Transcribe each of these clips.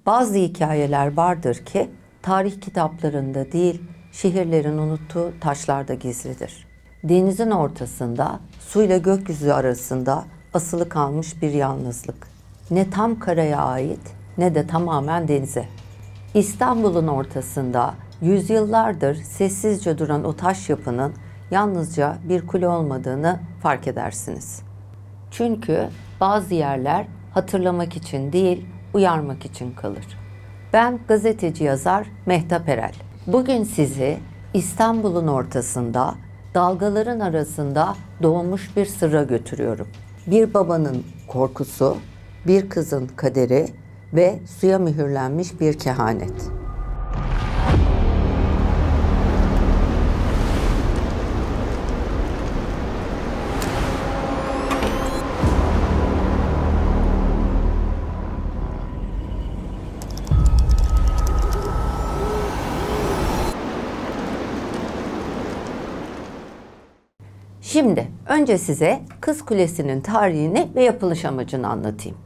Bazı hikayeler vardır ki tarih kitaplarında değil, şehirlerin unuttuğu taşlarda gizlidir. Denizin ortasında, suyla gökyüzü arasında asılı kalmış bir yalnızlık. Ne tam karaya ait ne de tamamen denize. İstanbul'un ortasında yüzyıllardır sessizce duran o taş yapının yalnızca bir kule olmadığını fark edersiniz. Çünkü bazı yerler hatırlamak için değil, uyarmak için kalır. Ben gazeteci yazar Mehtap Erel. Bugün sizi İstanbul'un ortasında, dalgaların arasında doğmuş bir sırra götürüyorum. Bir babanın korkusu, bir kızın kaderi ve suya mühürlenmiş bir kehanet. Şimdi önce size Kız Kulesi'nin tarihini ve yapılış amacını anlatayım.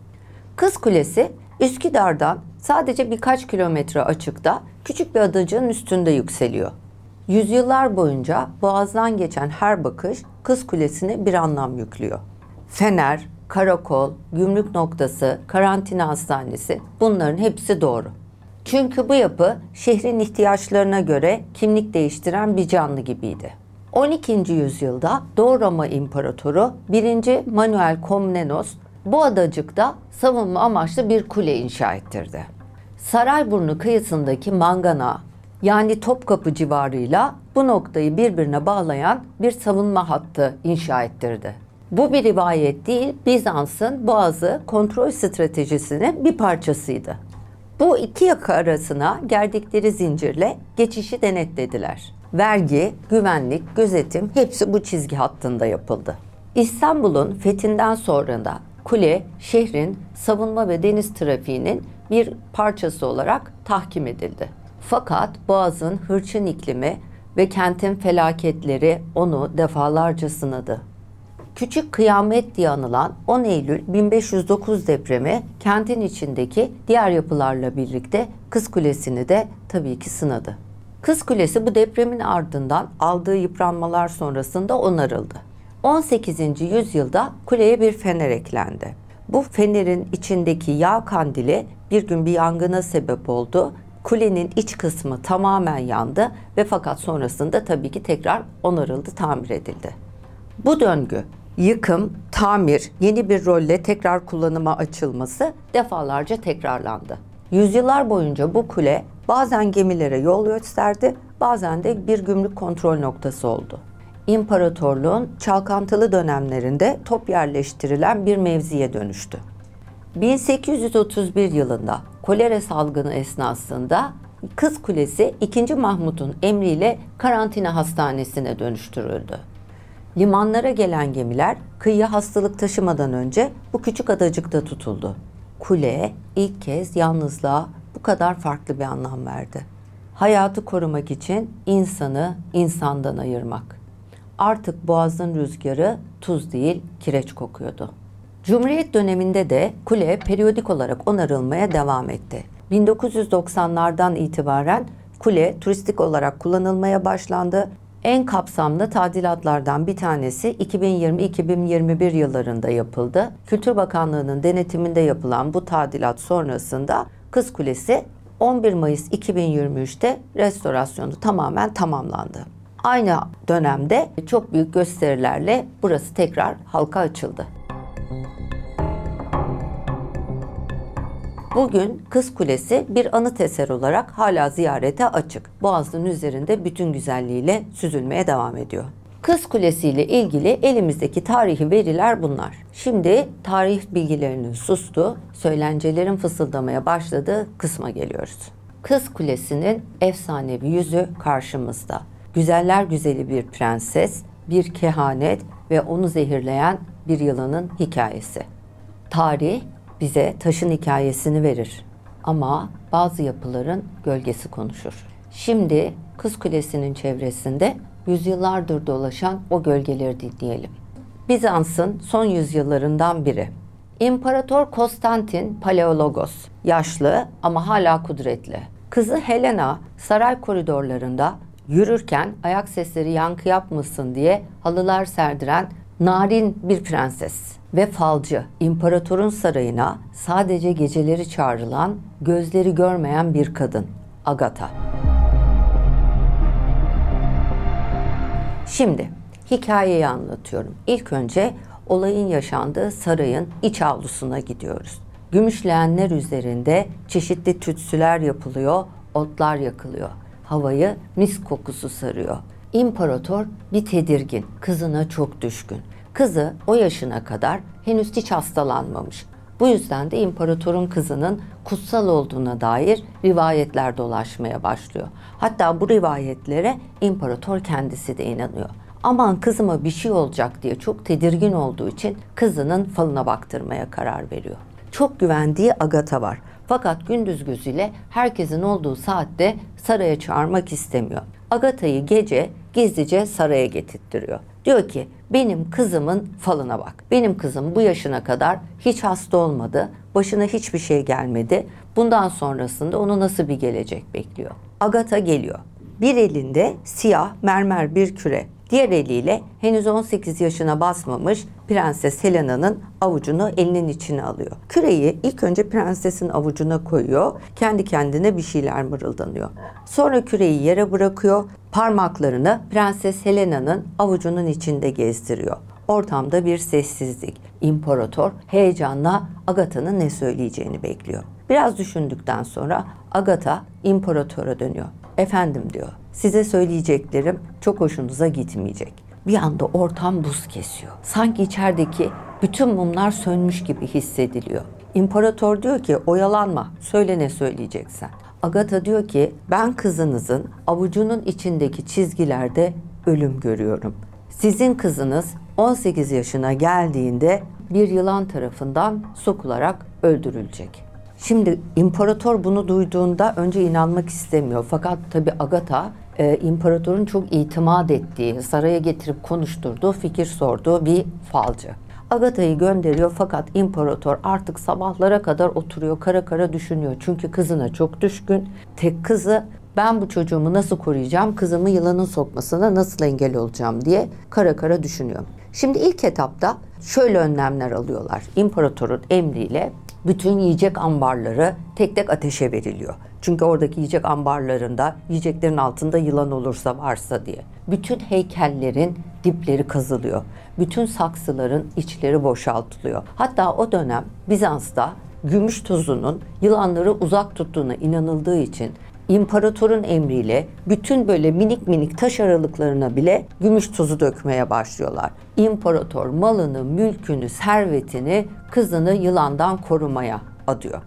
Kız Kulesi, Üsküdar'dan sadece birkaç kilometre açıkta küçük bir adacığın üstünde yükseliyor. Yüzyıllar boyunca boğazdan geçen her bakış Kız Kulesi'ne bir anlam yüklüyor. Fener, karakol, gümrük noktası, karantina hastanesi, bunların hepsi doğru. Çünkü bu yapı şehrin ihtiyaçlarına göre kimlik değiştiren bir canlı gibiydi. 12. yüzyılda Doğu Roma İmparatoru 1. Manuel Komnenos bu adacıkta savunma amaçlı bir kule inşa ettirdi. Sarayburnu kıyısındaki Mangana yani Topkapı civarıyla bu noktayı birbirine bağlayan bir savunma hattı inşa ettirdi. Bu bir rivayet değil, Bizans'ın Boğaz'ı kontrol stratejisinin bir parçasıydı. Bu iki yaka arasına gerdikleri zincirle geçişi denetlediler. Vergi, güvenlik, gözetim hepsi bu çizgi hattında yapıldı. İstanbul'un fethinden sonra da kule şehrin savunma ve deniz trafiğinin bir parçası olarak tahkim edildi. Fakat Boğaz'ın hırçın iklimi ve kentin felaketleri onu defalarca sınadı. Küçük Kıyamet diye anılan 10 Eylül 1509 depremi kentin içindeki diğer yapılarla birlikte Kız Kulesi'ni de tabii ki sınadı. Kız Kulesi bu depremin ardından aldığı yıpranmalar sonrasında onarıldı. 18. yüzyılda kuleye bir fener eklendi. Bu fenerin içindeki yağ kandili bir gün bir yangına sebep oldu. Kulenin iç kısmı tamamen yandı ve fakat sonrasında tabii ki tekrar onarıldı, tamir edildi. Bu döngü, yıkım, tamir, yeni bir rolle tekrar kullanıma açılması defalarca tekrarlandı. Yüzyıllar boyunca bu kule bazen gemilere yol gösterdi, bazen de bir gümrük kontrol noktası oldu. İmparatorluğun çalkantılı dönemlerinde top yerleştirilen bir mevziye dönüştü. 1831 yılında kolera salgını esnasında Kız Kulesi 2. Mahmut'un emriyle karantina hastanesine dönüştürüldü. Limanlara gelen gemiler kıyıya hastalık taşımadan önce bu küçük adacıkta tutuldu. Kule ilk kez yalnızlığa bu kadar farklı bir anlam verdi. Hayatı korumak için insanı insandan ayırmak. Artık boğazın rüzgarı tuz değil kireç kokuyordu. Cumhuriyet döneminde de kule periyodik olarak onarılmaya devam etti. 1990'lardan itibaren kule turistik olarak kullanılmaya başlandı. En kapsamlı tadilatlardan bir tanesi 2020-2021 yıllarında yapıldı. Kültür Bakanlığı'nın denetiminde yapılan bu tadilat sonrasında Kız Kulesi 11 Mayıs 2023'te restorasyonu tamamen tamamlandı. Aynı dönemde çok büyük gösterilerle burası tekrar halka açıldı. Bugün Kız Kulesi bir anıt eser olarak hala ziyarete açık. Boğaz'ın üzerinde bütün güzelliğiyle süzülmeye devam ediyor. Kız Kulesi ile ilgili elimizdeki tarihi veriler bunlar. Şimdi tarih bilgilerinin sustuğu, söylencelerin fısıldamaya başladığı kısma geliyoruz. Kız Kulesi'nin efsanevi yüzü karşımızda. Güzeller güzeli bir prenses, bir kehanet ve onu zehirleyen bir yılanın hikayesi. Tarih bize taşın hikayesini verir ama bazı yapıların gölgesi konuşur. Şimdi Kız Kulesi'nin çevresinde yüzyıllardır dolaşan o gölgeleri dinleyelim. Bizans'ın son yüzyıllarından biri. İmparator Konstantin Paleologos, yaşlı ama hala kudretli. Kızı Helena saray koridorlarında yürürken ayak sesleri yankı yapmasın diye halılar serdiren narin bir prenses. Ve falcı, imparatorun sarayına sadece geceleri çağrılan, gözleri görmeyen bir kadın, Agatha. Şimdi hikayeyi anlatıyorum. İlk önce olayın yaşandığı sarayın iç avlusuna gidiyoruz. Gümüş leğenler üzerinde çeşitli tütsüler yapılıyor, otlar yakılıyor. Havayı mis kokusu sarıyor. İmparator bir tedirgin, kızına çok düşkün. Kızı o yaşına kadar henüz hiç hastalanmamış. Bu yüzden de imparatorun kızının kutsal olduğuna dair rivayetler dolaşmaya başlıyor. Hatta bu rivayetlere imparator kendisi de inanıyor. Aman kızıma bir şey olacak diye çok tedirgin olduğu için kızının falına baktırmaya karar veriyor. Çok güvendiği Agatha var. Fakat gündüz gözüyle herkesin olduğu saatte saraya çağırmak istemiyor. Agatha'yı gece gizlice saraya getirtiyor. Diyor ki benim kızımın falına bak. Benim kızım bu yaşına kadar hiç hasta olmadı. Başına hiçbir şey gelmedi. Bundan sonrasında onu nasıl bir gelecek bekliyor? Agatha geliyor. Bir elinde siyah mermer bir küre. Diğer eliyle henüz 18 yaşına basmamış Prenses Helena'nın avucunu elinin içine alıyor. Küreyi ilk önce prensesin avucuna koyuyor. Kendi kendine bir şeyler mırıldanıyor. Sonra küreyi yere bırakıyor. Parmaklarını Prenses Helena'nın avucunun içinde gezdiriyor. Ortamda bir sessizlik. İmparator heyecanla Agatha'nın ne söyleyeceğini bekliyor. Biraz düşündükten sonra Agatha imparatora dönüyor. Efendim diyor, size söyleyeceklerim çok hoşunuza gitmeyecek. Bir anda ortam buz kesiyor. Sanki içerideki bütün mumlar sönmüş gibi hissediliyor. İmparator diyor ki oyalanma, söyle ne söyleyeceksen. Agatha diyor ki ben kızınızın avucunun içindeki çizgilerde ölüm görüyorum. Sizin kızınız 18 yaşına geldiğinde bir yılan tarafından sokularak öldürülecek. Şimdi imparator bunu duyduğunda önce inanmak istemiyor. Fakat tabii Agatha imparatorun çok itimat ettiği, saraya getirip konuşturduğu, fikir sorduğu bir falcı. Agatha'yı gönderiyor fakat imparator artık sabahlara kadar oturuyor, kara kara düşünüyor. Çünkü kızına çok düşkün. Tek kızı, ben bu çocuğumu nasıl koruyacağım, kızımı yılanın sokmasına nasıl engel olacağım diye kara kara düşünüyor. Şimdi ilk etapta şöyle önlemler alıyorlar. İmparatorun emriyle bütün yiyecek ambarları tek tek ateşe veriliyor. Çünkü oradaki yiyecek ambarlarında yiyeceklerin altında yılan olursa varsa diye. Bütün heykellerin dipleri kazılıyor. Bütün saksıların içleri boşaltılıyor. Hatta o dönem Bizans'ta gümüş tozunun yılanları uzak tuttuğuna inanıldığı için imparatorun emriyle bütün böyle minik minik taş aralıklarına bile gümüş tozu dökmeye başlıyorlar. İmparator malını, mülkünü, servetini, kızını yılandan korumaya adıyor.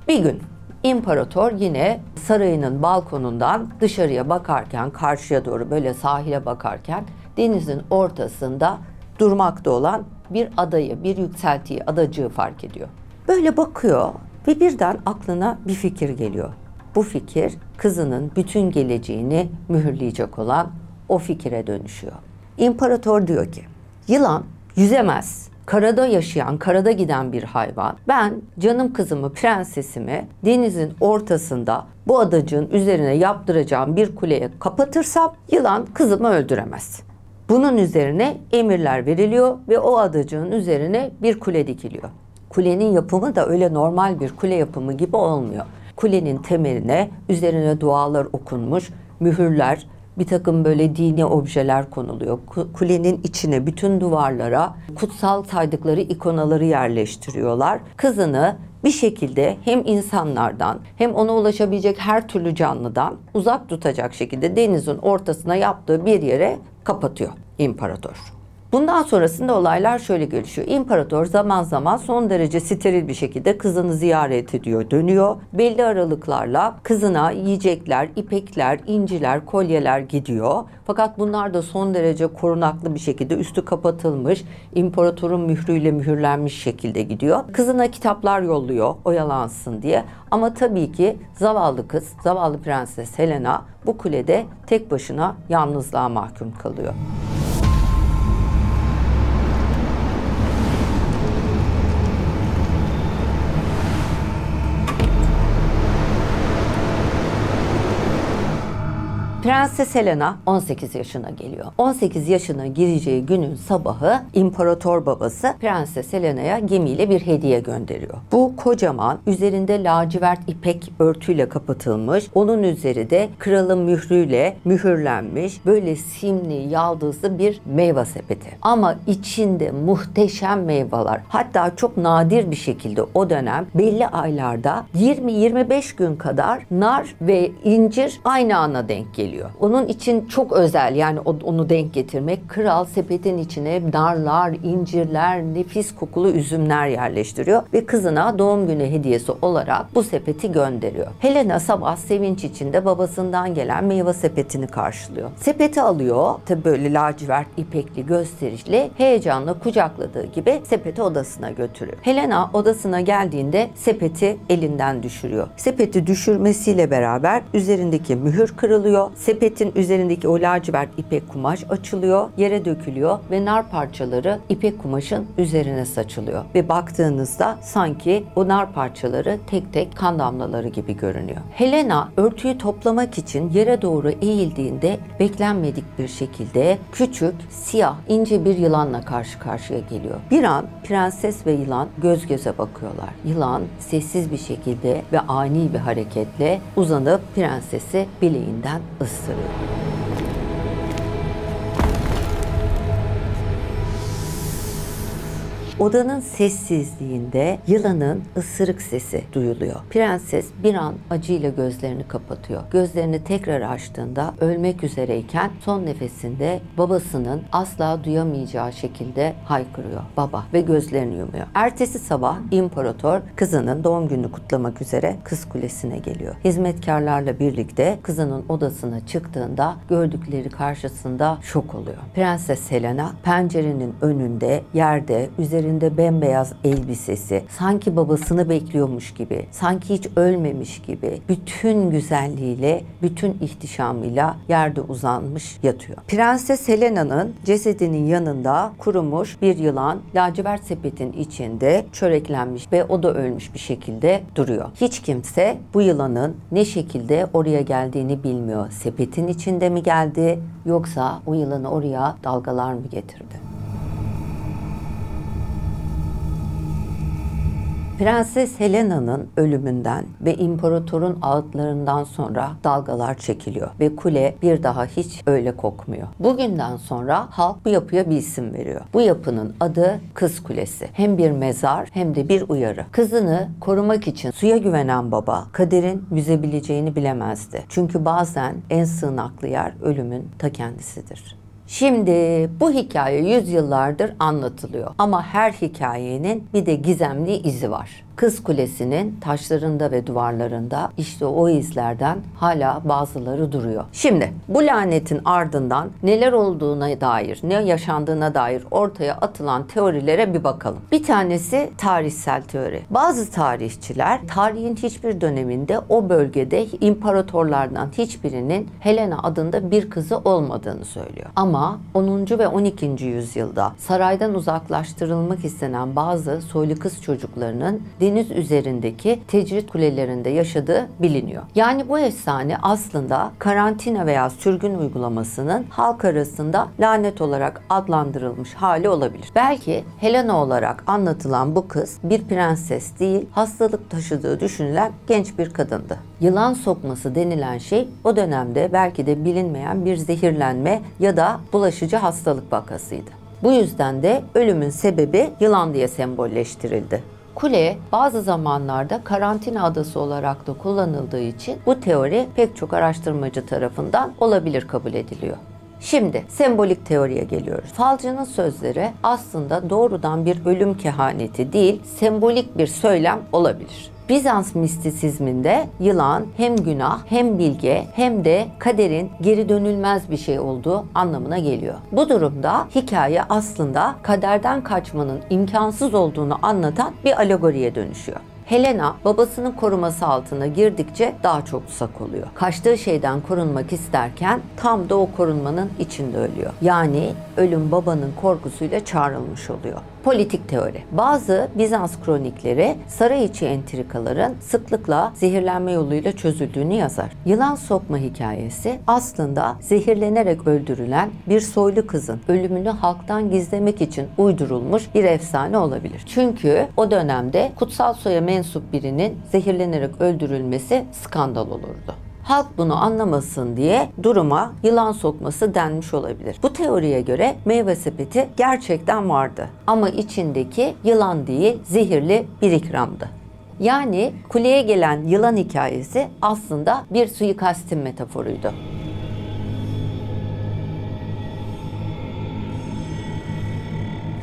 Bir gün imparator yine sarayının balkonundan dışarıya bakarken, karşıya doğru böyle sahile bakarken denizin ortasında durmakta olan bir adayı, bir yükseltiyi, adacığı fark ediyor. Böyle bakıyor ve birden aklına bir fikir geliyor. Bu fikir kızının bütün geleceğini mühürleyecek olan o fikire dönüşüyor. İmparator diyor ki, yılan yüzemez. Karada yaşayan, karada giden bir hayvan. Ben canım kızımı, prensesimi denizin ortasında bu adacığın üzerine yaptıracağım bir kuleye kapatırsam yılan kızımı öldüremez. Bunun üzerine emirler veriliyor ve o adacığın üzerine bir kule dikiliyor. Kulenin yapımı da öyle normal bir kule yapımı gibi olmuyor. Kulenin temeline üzerine dualar okunmuş, mühürler, bir takım böyle dini objeler konuluyor. Kulenin içine, bütün duvarlara kutsal saydıkları ikonaları yerleştiriyorlar. Kızını bir şekilde hem insanlardan hem ona ulaşabilecek her türlü canlıdan uzak tutacak şekilde denizin ortasına yaptığı bir yere kapatıyor imparator. Bundan sonrasında olaylar şöyle gelişiyor. İmparator zaman zaman son derece steril bir şekilde kızını ziyaret ediyor, dönüyor. Belli aralıklarla kızına yiyecekler, ipekler, inciler, kolyeler gidiyor. Fakat bunlar da son derece korunaklı bir şekilde üstü kapatılmış, imparatorun mührüyle mühürlenmiş şekilde gidiyor. Kızına kitaplar yolluyor, oyalansın diye. Ama tabii ki zavallı kız, zavallı Prenses Helena bu kulede tek başına yalnızlığa mahkum kalıyor. Prenses Helena 18 yaşına geliyor. 18 yaşına gireceği günün sabahı imparator babası Prenses Helena'ya gemiyle bir hediye gönderiyor. Bu kocaman, üzerinde lacivert ipek örtüyle kapatılmış, onun üzeri de kralın mührüyle mühürlenmiş, böyle simli, yaldızlı bir meyve sepeti. Ama içinde muhteşem meyveler. Hatta çok nadir bir şekilde o dönem belli aylarda 20-25 gün kadar nar ve incir aynı ana denk geliyor. Onun için çok özel, yani onu denk getirmek. Kral sepetin içine narlar, incirler, nefis kokulu üzümler yerleştiriyor ve kızına doğum günü hediyesi olarak bu sepeti gönderiyor. Helena sabah sevinç içinde babasından gelen meyve sepetini karşılıyor. Sepeti alıyor, tabi böyle lacivert ipekli, gösterişli, heyecanla kucakladığı gibi sepeti odasına götürüyor. Helena odasına geldiğinde sepeti elinden düşürüyor. Sepeti düşürmesiyle beraber üzerindeki mühür kırılıyor. Sepetin üzerindeki o lacivert ipek kumaş açılıyor, yere dökülüyor ve nar parçaları ipek kumaşın üzerine saçılıyor. Ve baktığınızda sanki o nar parçaları tek tek kan damlaları gibi görünüyor. Helena örtüyü toplamak için yere doğru eğildiğinde beklenmedik bir şekilde küçük, siyah, ince bir yılanla karşı karşıya geliyor. Bir an prenses ve yılan göz göze bakıyorlar. Yılan sessiz bir şekilde ve ani bir hareketle uzanıp prensesi bileğinden ısırıyor. Odanın sessizliğinde yılanın ısırık sesi duyuluyor. Prenses bir an acıyla gözlerini kapatıyor. Gözlerini tekrar açtığında ölmek üzereyken son nefesinde babasının asla duyamayacağı şekilde haykırıyor. Baba, ve gözlerini yumuyor. Ertesi sabah imparator kızının doğum gününü kutlamak üzere Kız Kulesi'ne geliyor. Hizmetkarlarla birlikte kızının odasına çıktığında gördükleri karşısında şok oluyor. Prenses Helena pencerenin önünde, yerde, üzerinde bembeyaz elbisesi, sanki babasını bekliyormuş gibi, sanki hiç ölmemiş gibi, bütün güzelliğiyle, bütün ihtişamıyla yerde uzanmış yatıyor. Prenses Helena'nın cesedinin yanında kurumuş bir yılan lacivert sepetin içinde çöreklenmiş ve o da ölmüş bir şekilde duruyor. Hiç kimse bu yılanın ne şekilde oraya geldiğini bilmiyor. Sepetin içinde mi geldi, yoksa o yılanı oraya dalgalar mı getirdi? Prenses Helena'nın ölümünden ve imparatorun ağıtlarından sonra dalgalar çekiliyor ve kule bir daha hiç öyle kokmuyor. Bugünden sonra halk bu yapıya bir isim veriyor. Bu yapının adı Kız Kulesi. Hem bir mezar hem de bir uyarı. Kızını korumak için suya güvenen baba kaderin yüzebileceğini bilemezdi. Çünkü bazen en sığınaklı yer ölümün ta kendisidir. Şimdi bu hikaye yüzyıllardır anlatılıyor ama her hikayenin bir de gizemli izi var. Kız Kulesi'nin taşlarında ve duvarlarında işte o izlerden hala bazıları duruyor. Şimdi bu lanetin ardından neler olduğuna dair, ne yaşandığına dair ortaya atılan teorilere bir bakalım. Bir tanesi tarihsel teori. Bazı tarihçiler tarihin hiçbir döneminde o bölgede imparatorlardan hiçbirinin Helena adında bir kızı olmadığını söylüyor. Ama 10. ve 12. yüzyılda saraydan uzaklaştırılmak istenen bazı soylu kız çocuklarının deniz üzerindeki tecrit kulelerinde yaşadığı biliniyor. Yani bu efsane aslında karantina veya sürgün uygulamasının halk arasında lanet olarak adlandırılmış hali olabilir. Belki Helena olarak anlatılan bu kız bir prenses değil, hastalık taşıdığı düşünülen genç bir kadındı. Yılan sokması denilen şey o dönemde belki de bilinmeyen bir zehirlenme ya da bulaşıcı hastalık vakasıydı. Bu yüzden de ölümün sebebi yılan diye sembolleştirildi. Kule bazı zamanlarda karantina adası olarak da kullanıldığı için bu teori pek çok araştırmacı tarafından olabilir kabul ediliyor. Şimdi sembolik teoriye geliyoruz. Falcının sözleri aslında doğrudan bir ölüm kehaneti değil, sembolik bir söylem olabilir. Bizans mistisizminde yılan hem günah, hem bilge, hem de kaderin geri dönülmez bir şey olduğu anlamına geliyor. Bu durumda hikaye aslında kaderden kaçmanın imkansız olduğunu anlatan bir alegoriye dönüşüyor. Helena babasının koruması altına girdikçe daha çok tutsak oluyor. Kaçtığı şeyden korunmak isterken tam da o korunmanın içinde ölüyor. Yani ölüm babanın korkusuyla çağrılmış oluyor. Politik teori. Bazı Bizans kronikleri saray içi entrikaların sıklıkla zehirlenme yoluyla çözüldüğünü yazar. Yılan sokma hikayesi aslında zehirlenerek öldürülen bir soylu kızın ölümünü halktan gizlemek için uydurulmuş bir efsane olabilir. Çünkü o dönemde kutsal soya mensup birinin zehirlenerek öldürülmesi skandal olurdu. Halk bunu anlamasın diye duruma yılan sokması denmiş olabilir. Bu teoriye göre meyve sepeti gerçekten vardı. Ama içindeki yılan değil, zehirli bir ikramdı. Yani kuleye gelen yılan hikayesi aslında bir suikastin metaforuydu.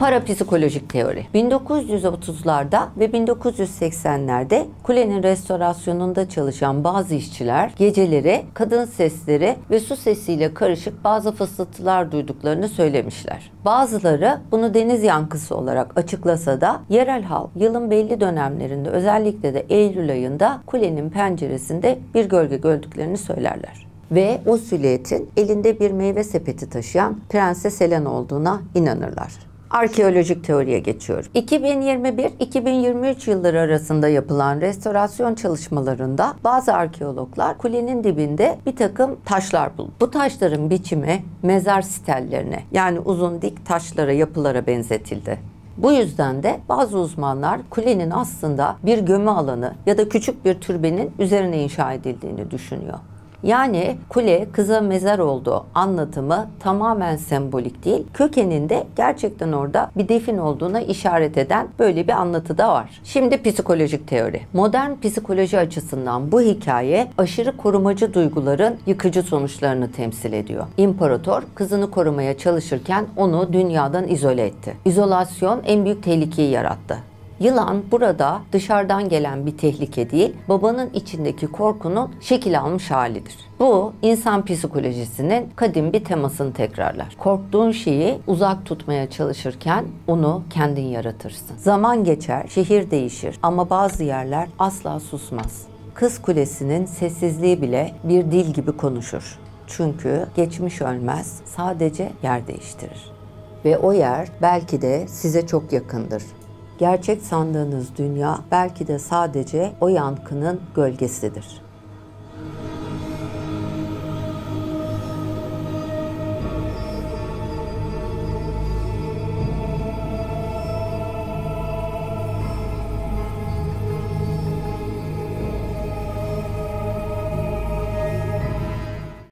Parapsikolojik teori. 1930'larda ve 1980'lerde kulenin restorasyonunda çalışan bazı işçiler geceleri kadın sesleri ve su sesiyle karışık bazı fısıltılar duyduklarını söylemişler. Bazıları bunu deniz yankısı olarak açıklasa da yerel halk yılın belli dönemlerinde, özellikle de Eylül ayında kulenin penceresinde bir gölge gördüklerini söylerler. Ve o silüetin elinde bir meyve sepeti taşıyan Prenses Helen olduğuna inanırlar. Arkeolojik teoriye geçiyorum. 2021-2023 yılları arasında yapılan restorasyon çalışmalarında bazı arkeologlar kulenin dibinde bir takım taşlar buldu. Bu taşların biçimi mezar stellerine, yani uzun dik taşlara, yapılara benzetildi. Bu yüzden de bazı uzmanlar kulenin aslında bir gömü alanı ya da küçük bir türbenin üzerine inşa edildiğini düşünüyor. Yani kule kıza mezar olduğu anlatımı tamamen sembolik değil, kökeninde gerçekten orada bir defin olduğuna işaret eden böyle bir anlatı da var. Şimdi psikolojik teori. Modern psikoloji açısından bu hikaye aşırı korumacı duyguların yıkıcı sonuçlarını temsil ediyor. İmparator kızını korumaya çalışırken onu dünyadan izole etti. İzolasyon en büyük tehlikeyi yarattı. Yılan burada dışarıdan gelen bir tehlike değil, babanın içindeki korkunun şekil almış halidir. Bu, insan psikolojisinin kadim bir temasını tekrarlar. Korktuğun şeyi uzak tutmaya çalışırken onu kendin yaratırsın. Zaman geçer, şehir değişir ama bazı yerler asla susmaz. Kız Kulesi'nin sessizliği bile bir dil gibi konuşur. Çünkü geçmiş ölmez, sadece yer değiştirir. Ve o yer belki de size çok yakındır. Gerçek sandığınız dünya belki de sadece o yankının gölgesidir.